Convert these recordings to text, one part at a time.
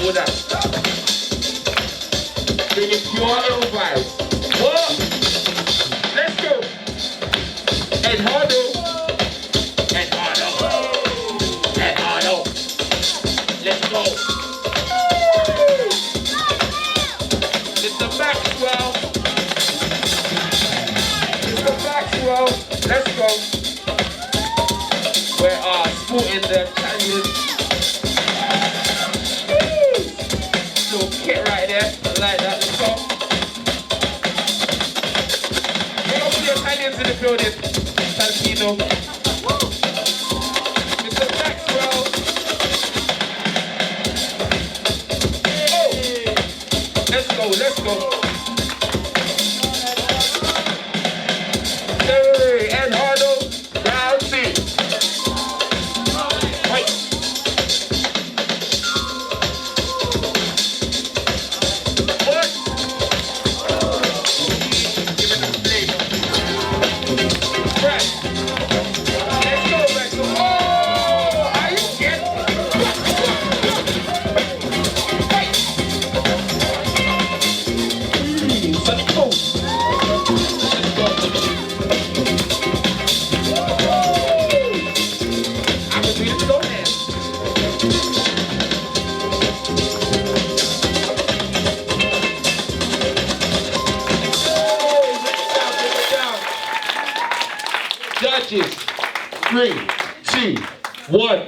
with that. Bring it pure ill vibes. What? Let's go. And Hardo. And Hardo. And Hardo. Let's go. Mr. Maxwel. Mr. Maxwel. Let's go. We're sporting the Italian little kit right there. I like that. Let's go. Big up the Italians in the building. Italipino. Mr. Maxwel. Oh. Let's go, let's go. Hey, and Hardo. Round C. Wait. What? Give it a flavor. Fresh. Let's go, Maxwel. Oh, are you kidding? Wait. Sunny coast. Let's go. I can do this go ahead. Judges, 3, 2, 1.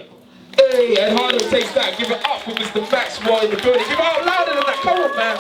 Hey, and Hardo takes that. Give it up for Mr. Maxwel in the building. Give it out louder than that. Come on, man.